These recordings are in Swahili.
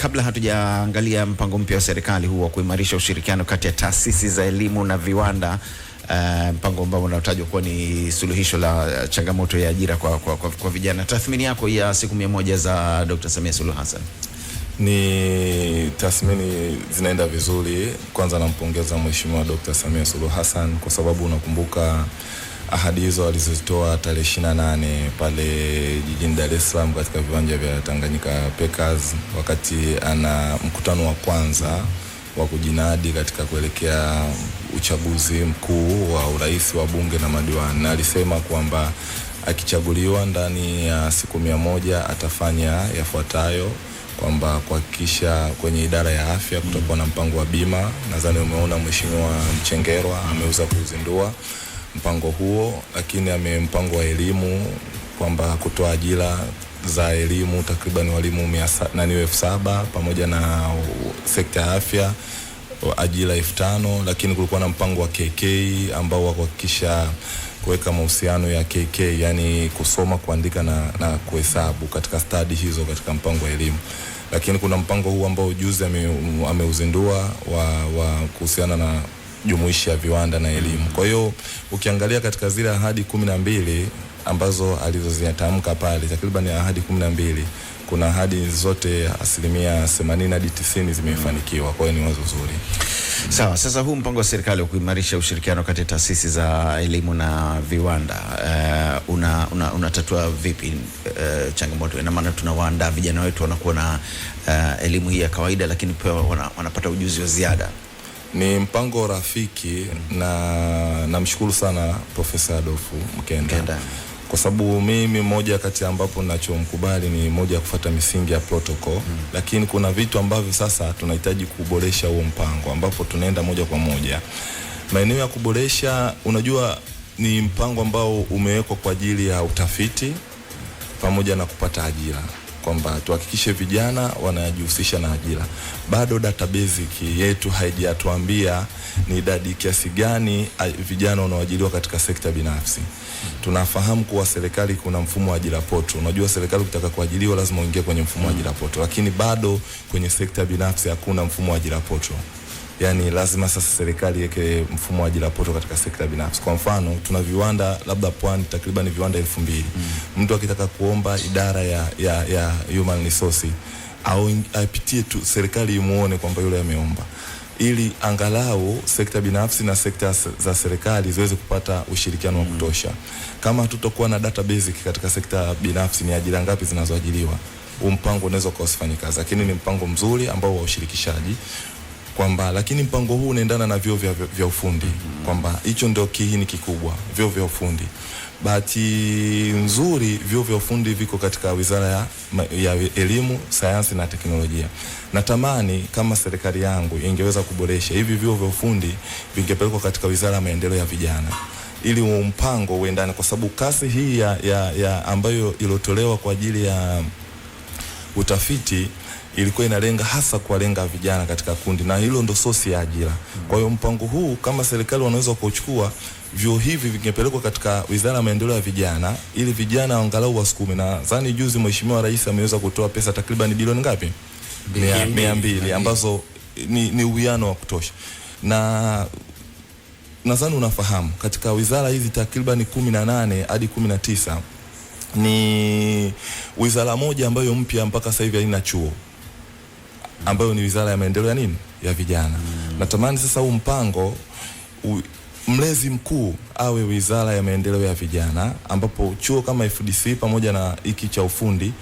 kabla hatujaangalia mpango mpya wa serikali huu wa kuimarisha ushirikiano kati ya taasisi za elimu na viwanda, mpango ambao unatajwa kuwa ni suluhisho la changamoto ya ajira kwa vijana, tathmini yako ya siku 100 za Dr. Samia Suluhu Hassan? Ni tathmini zinaenda vizuri. Kwanza nampongeza Mheshimiwa Dr. Samia Suluhu Hassan kwa sababu unakumbuka ahadi hizo alizozitoa tarehe 28 pale jijini Dar es Salaam katika viwanja vya Tanganyika Packers, wakati ana mkutano wa kwanza wa kujinadi katika kuelekea uchaguzi mkuu wa urais wa bunge na madiwani. Na alisema kwamba akichaguliwa ndani ya siku 100 atafanya yafuatayo, kwamba kuhakikisha kwenye idara ya afya kutakuwa na mpango wa bima. Nadhani umeona Mheshimiwa Mchengerwa ameweza kuzindua mpango huo, lakini mpango wa elimu kwamba kutoa ajira za elimu takriban walimu 7,000 pamoja na sekta ya afya ajira 5,000. Lakini kulikuwa na mpango wa KK ambao wa kuhakikisha kuweka mahusiano ya KK, yani kusoma, kuandika na kuhesabu katika stadi hizo katika mpango wa elimu. Lakini kuna mpango huu ambao juzi ameuzindua wa kuhusiana na jumuishi ya viwanda na elimu. Kwa hiyo ukiangalia katika zile ahadi 12 ambazo alizozitamka pale, takriban ahadi 12, kuna ahadi zote 80% hadi 90% zimefanikiwa. Kwa hiyo ni wazo zuri. Sawa, sasa huu mpango wa serikali wa kuimarisha ushirikiano kati ya taasisi za elimu na viwanda unatatua vipi changamoto? Ina maana tunawaandaa vijana wetu wanakuwa na elimu hii ya kawaida, lakini pia wanapata ujuzi wa ziada. Ni mpango rafiki, na namshukuru sana Profesa Adolfu Mkenda. Kwa sababu mimi moja kati ambapo ninachomkubali ni moja ya kufuata misingi ya protocol. Lakini kuna vitu ambavyo sasa tunahitaji kuboresha huo mpango, ambapo tunaenda moja kwa moja maeneo ya kuboresha. Unajua ni mpango ambao umewekwa kwa ajili ya utafiti pamoja na kupata ajira, kwamba tuhakikishe vijana wanajihusisha na ajira. Bado database yetu haijatuambia ni idadi kiasi gani vijana wanaoajiriwa katika sekta binafsi. Tunafahamu kuwa serikali kuna mfumo wa ajira poto. Unajua serikali ukitaka kuajiriwa lazima uingie kwenye mfumo wa ajira poto, lakini bado kwenye sekta binafsi hakuna mfumo wa ajira poto. Yani lazima sasa serikali iweke mfumo wa ajira poto katika sekta binafsi. Kwa mfano, tuna viwanda labda Pwani takriban viwanda 2,000. Mtu akitaka kuomba idara ya human resource au apitie tu serikali imuone kwamba yule ameomba, ili angalau sekta binafsi na sekta za serikali ziweze kupata ushirikiano wa kutosha. Kama tutakuwa na database katika sekta binafsi ni ajira ngapi zinazoajiriwa, mpango unaweza kusifanya kazi. Lakini ni mpango mzuri ambao wa ushirikishaji, kwamba lakini mpango huu unaendana na vyuo vya ufundi, kwamba hicho ndio kiini kikubwa, vyuo vya ufundi. Bahati nzuri vyuo vya ufundi viko katika Wizara ya Elimu, Sayansi na Teknolojia. Natamani kama serikali yangu ingeweza kuboresha hivi vyuo vya ufundi vingepelekwa katika Wizara ya Maendeleo ya Vijana, ili mpango uendane, kwa sababu kasi hii ya ambayo ilotolewa kwa ajili ya utafiti ilikuwa inalenga hasa kuwalenga vijana katika kundi, na hilo ndo sosi ya ajira. Kwa hiyo mpango huu kama serikali wanaweza kuchukua, vyuo hivi vingepelekwa katika Wizara ya Maendeleo ya Vijana, ili vijana angalau wasukume. Na nadhani juzi Mheshimiwa Rais ameweza kutoa pesa takriban bilioni ngapi? 200, ambazo ni uwiano wa kutosha. Na nadhani unafahamu katika wizara hizi takriban 18 hadi 19 ni wizara moja ambayo mpya mpaka sasa hivi haina chuo, ambayo ni Wizara ya Maendeleo ya Vijana. Natamani sasa huu mpango mlezi mkuu awe Wizara ya Maendeleo ya Vijana, ambapo chuo kama FDC pamoja na hiki cha ufundi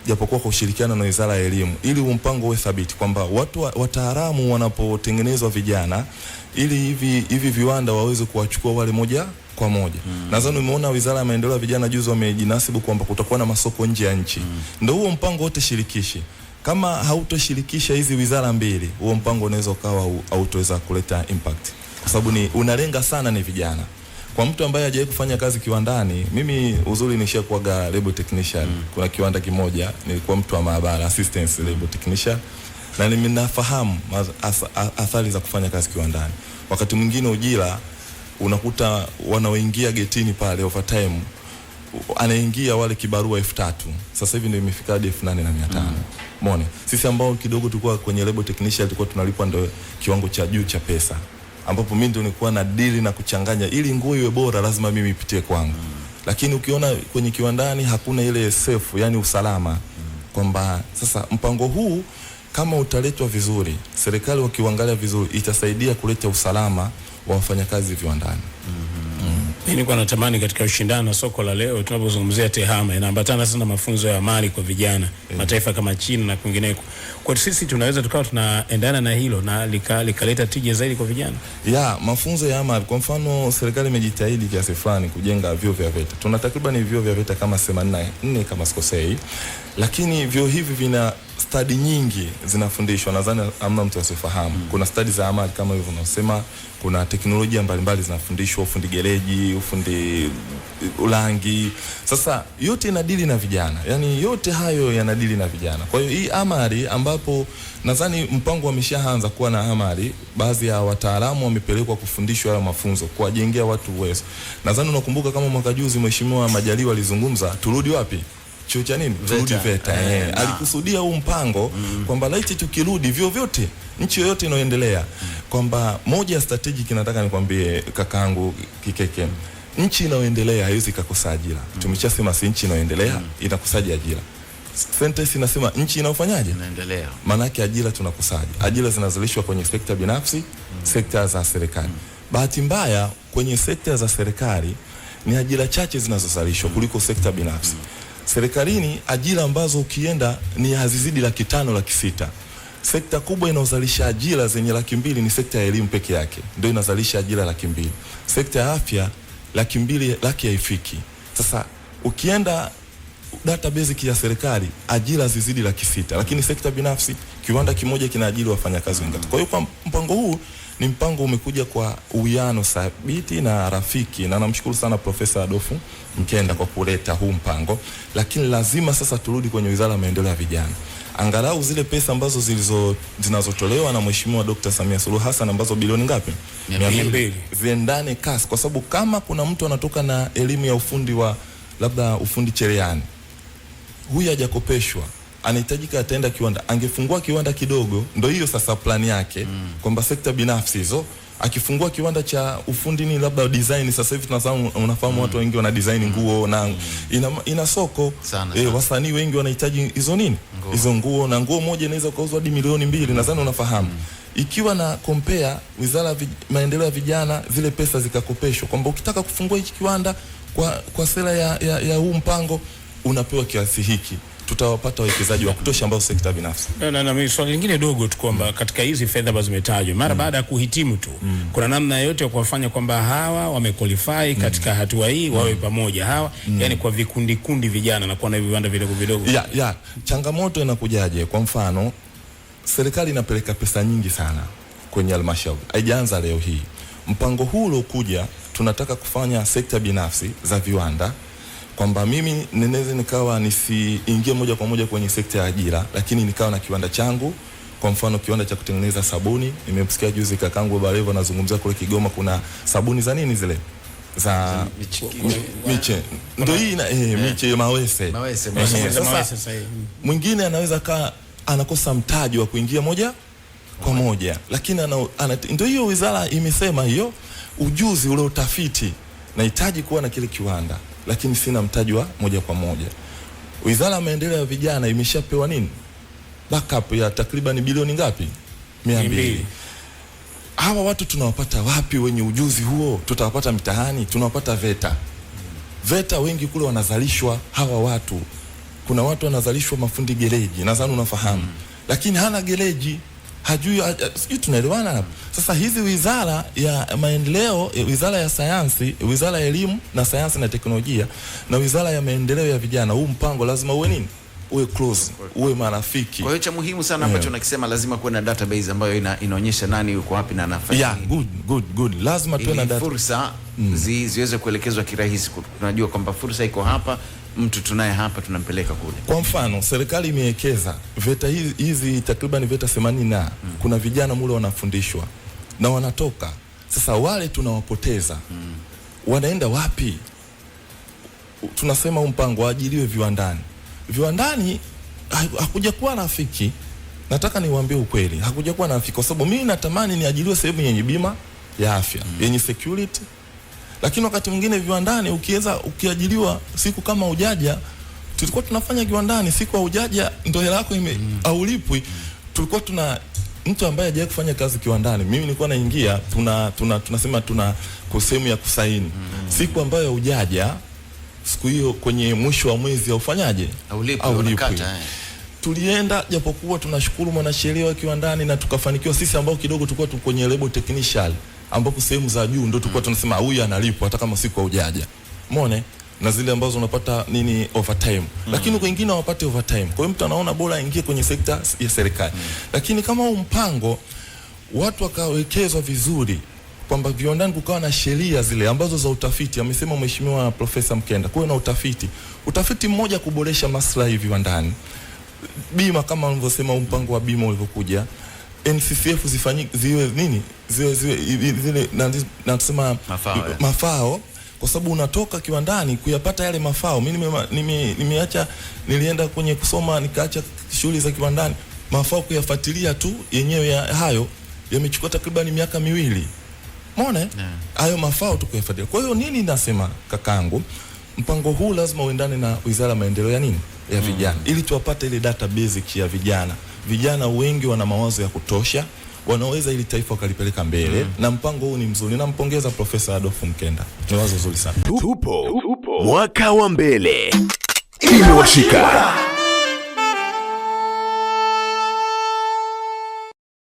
japokuwa kwa ushirikiano na Wizara ya Elimu, ili mpango uwe thabiti, kwamba wataalamu wanapotengenezwa vijana, ili hivi viwanda waweze kuwachukua wale moja kwa moja. Nadhani umeona Wizara ya Maendeleo ya Vijana juzi wamejinasibu kwamba kutakuwa na masoko nje ya nchi. Ndio huo mpango wote shirikishi. Kama hautoshirikisha hizi wizara mbili, huo mpango unaweza ukawa hautoweza kuleta impact, kwa sababu unalenga sana ni vijana. Kwa mtu ambaye hajawahi kufanya kazi kiwandani, mimi uzuri nishakuwa lab technician. Kuna kiwanda kimoja nilikuwa mtu wa maabara, assistant lab technician, na ninafahamu athari za kufanya kazi kiwandani. Wakati mwingine ujira unakuta wanaoingia getini pale overtime anaingia wale kibarua 3,000. Sasa hivi ndio imefika hadi 8,500. Umeona? Sisi ambao kidogo tulikuwa kwenye lebo technician tulikuwa tunalipwa ndio kiwango cha juu cha pesa, ambapo mimi ndio nilikuwa na deal na kuchanganya, ili nguo iwe bora lazima mimi ipitie kwangu. Lakini ukiona kwenye kiwandani hakuna ile safe, yani usalama, kwamba sasa mpango huu kama utaletwa vizuri, serikali wakiangalia vizuri, itasaidia kuleta usalama wa wafanyakazi viwandani. Mimi nilikuwa natamani katika ushindano wa soko la leo tunapozungumzia TEHAMA inaambatana sana mafunzo ya amali kwa vijana mataifa kama China na kwingineko. Kwa sisi tunaweza tukawa tunaendana na hilo na likaleta tija zaidi kwa vijana. Mafunzo ya amali, kwa mfano serikali imejitahidi kiasi fulani kujenga vyuo vya VETA. Tuna takriban vyuo vya VETA kama 84 kama sikosei. Lakini vyuo hivi vina study nyingi zinafundishwa, nadhani hamna mtu asifahamu. Kuna study za amali kama hivyo unasema, kuna teknolojia mbalimbali zinafundishwa, ufundi gereji, ufundi ulangi. Sasa yote inadili na vijana. Yaani yote hayo yanadili na vijana. Kwa hiyo hii amali ambapo nadhani mpango wameshaanza kuwa na amali, baadhi ya wataalamu wamepelekwa kufundishwa haya mafunzo, kuwajengea watu uwezo. Nadhani unakumbuka kama mwaka juzi Mheshimiwa Majaliwa alizungumza, turudi wapi? Chuo cha nini? Turudi VETA. Alikusudia huu mpango kwamba laiti tukirudi vyuo vyote nchi yoyote inayoendelea, kwamba moja ya strategic nataka nikwambie kakaangu Kikeke, nchi inayoendelea haiwezi kukosa ajira. Tumeshasema si nchi inayoendelea inakusaji ajira. Sentence inasema nchi inayofanyaje? Inaendelea. Maana yake ajira tunakusaji. Ajira zinazalishwa kwenye sekta binafsi, sekta za serikali. Bahati mbaya kwenye sekta za serikali ni ajira chache zinazozalishwa kuliko sekta binafsi. Serikalini ajira ambazo ukienda ni hazizidi 500,000 600,000. Sekta kubwa inayozalisha ajira zenye 200,000 ni sekta ya elimu peke yake, ndio inazalisha ajira 200,000. Sekta ya afya 200,000 haifiki. Sasa ukienda database ya serikali ajira zizidi 600,000, lakini sekta binafsi kiwanda kimoja kinaajiri wafanyakazi wengi. Kwa hiyo kwa mpango huu ni mpango umekuja kwa uwiano thabiti na rafiki, na namshukuru sana Profesa Adolfu Mkenda kwa kuleta huu mpango. Lakini lazima sasa turudi kwenye Wizara ya Maendeleo ya Vijana, angalau zile pesa ambazo zinazotolewa na Mheshimiwa Dr. Samia Suluhu Hassan ambazo bilioni ngapi? 200 ziendane kasi, kwa sababu kama kuna mtu anatoka na elimu ya ufundi wa labda ufundi cherehani, huyu hajakopeshwa, anahitajika ataenda kiwanda, angefungua kiwanda kidogo, ndio hiyo sasa plani yake kwamba sekta binafsi hizo akifungua kiwanda cha ufundi ni labda design. Sasa hivi unafahamu watu wengi wana design nguo na ina soko wasanii wengi wanahitaji hizo nini hizo nguo, na nguo moja inaweza kuuzwa hadi milioni 2, nadhani unafahamu. Ikiwa na compare Wizara ya Maendeleo ya Vijana zile pesa zikakopeshwa kwamba ukitaka kufungua hiki kiwanda kwa sera ya huu mpango unapewa kiasi hiki, tutawapata wawekezaji wa kutosha ambao sekta binafsi. Na mimi swali lingine dogo tu kwamba katika hizi fedha ambazo zimetajwa mara baada ya kuhitimu tu kuna namna yote ya kuwafanya kwamba hawa wamequalify katika hatua hii wawe pamoja hawa yani kwa vikundi vijana na kuwa na viwanda vidogo vidogo. Changamoto inakujaje? Kwa mfano serikali inapeleka pesa nyingi sana kwenye halmashauri, haijaanza leo hii. Mpango huu uliokuja tunataka kufanya sekta binafsi za viwanda, kwamba mimi ninaweza nikawa nisiingie moja kwa moja kwenye sekta ya ajira, lakini nikawa na kiwanda changu. Kwa mfano kiwanda cha kutengeneza sabuni, nimemsikia juzi kakangu Barevo anazungumzia kule Kigoma kuna sabuni za nini zile za miche, ndio hii miche mawese. Sasa mwingine anaweza anakosa mtaji wa kuingia moja kwa moja, lakini ndio hiyo wizara imesema hiyo ujuzi ule utafiti nahitaji kuwa na kile kiwanda, lakini sina mtaji wa moja kwa moja. Wizara ya Maendeleo ya Vijana imeshapewa nini? Backup ya takriban bilioni ngapi? 200. Hawa watu tunawapata wapi wenye ujuzi huo? Tutawapata mitaani, tunawapata VETA. VETA wengi kule wanazalishwa hawa watu. Kuna watu wanazalishwa mafundi gereji, nadhani unafahamu. Lakini hana gereji, hajui, sijui tunaelewana hapo. Sasa hizi wizara ya maendeleo, wizara ya sayansi, wizara ya elimu na sayansi na teknolojia na wizara ya maendeleo ya vijana, huu mpango lazima uwe nini? Uwe close, uwe marafiki. Kwa hiyo cha muhimu sana ambacho nakisema lazima kuwe na database ambayo inaonyesha nani yuko wapi na anafanya nini. Good. Lazima tuwe na data. Fursa ziweze kuelekezwa kirahisi. Tunajua kwamba fursa iko hapa, mtu tunaye hapa tunampeleka kule. Kwa mfano serikali imewekeza VETA hizi takriban VETA 80 na kuna vijana mule wanafundishwa na wanatoka. Sasa wale tunawapoteza. Wanaenda wapi? Tunasema mpango waajiriwe viwandani. Viwandani hakuja kuwa rafiki. Nataka niwaambie ukweli, hakuja kuwa rafiki kwa sababu mimi natamani niajiriwe sehemu yenye bima ya afya, yenye security. Lakini wakati mwingine viwandani ukiajiriwa siku kama ujaja, tulikuwa tunafanya kiwandani siku ujaja ndio hela yako haulipwi. Tulikuwa tuna mtu ambaye hajawahi kufanya kazi kiwandani, mimi nilikuwa naingia, tunasema tuna sehemu ya kusaini. Siku ambayo ujaja, siku hiyo kwenye mwisho wa mwezi ufanyaje? Haulipwi. Tulienda, japokuwa tunashukuru mwanasheria wa kiwandani na tukafanikiwa sisi ambao kidogo tulikuwa kwenye lebo technician, ambapo sehemu za juu ndio tulikuwa tunasema huyu analipwa hata kama siku ujaja. Umeona? Na zile ambazo unapata nini overtime. Lakini wengine hawapati overtime. Kwa hiyo mtu anaona bora aingie kwenye sekta ya serikali. Lakini kama huu mpango watu wakawekezwa vizuri, kwamba viwandani kukawa na sheria zile ambazo za utafiti, amesema mheshimiwa Profesa Mkenda, kwa na utafiti mmoja kuboresha maslahi viwandani. Bima kama nilivyosema, mpango wa bima ulivyokuja, NCCF ziwe nini? Ziwe zile na tusema mafao, kwa sababu unatoka kiwandani kuyapata yale mafao. Mimi nilienda kwenye kusoma, nikaacha shughuli za kiwandani, mafao kuyafuatilia tu yenyewe ya hayo yamechukua takriban miaka 2. Umeona? Hayo mafao tukuyafuatilia. Kwa hiyo nini nasema kakangu, mpango huu lazima uendane na Wizara ya Maendeleo ya nini? Ya vijana, ili tuwapate ile data basic ya vijana. Vijana wengi wana mawazo ya kutosha, wanaweza ili taifa wakalipeleka mbele. Na mpango huu ni mzuri. Nampongeza Profesa Adolfu Mkenda. Ni wazo zuri sana. Tupo mwaka wa mbele. Imewashika.